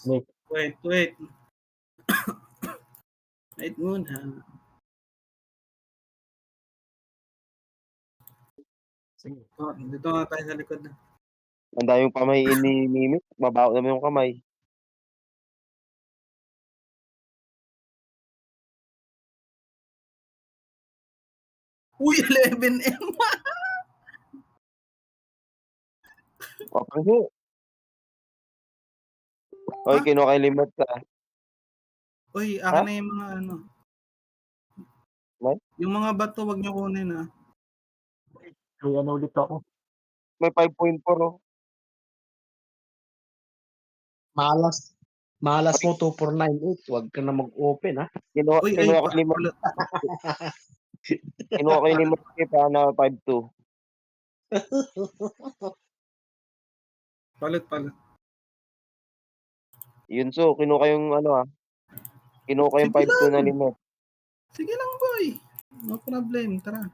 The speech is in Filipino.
Wait. Wait. Wait muna. Sige. Dito nga tayo sa likod na. Ang daming pamahiin ni Mimik, mabaho naman yung kamay. Uy, 11M. Papanghi. Hoy, Ha? kinuha kay limot ka. Uy, Ha? akin na yung mga ano. What? Yung mga bato, wag niyo kunin ah. May ano ulit ako. May 5.4 oh. Malas mo 2498. Huwag ka na mag-open, ha? Uy, Kinuha kay limot. Kinuha kay limot pa na 5.2. Palit. Yun so, kinuha yung ano Kinuha ko yung Sige 5.2 na lang. limot. Sige lang, boy. No problem. Tara.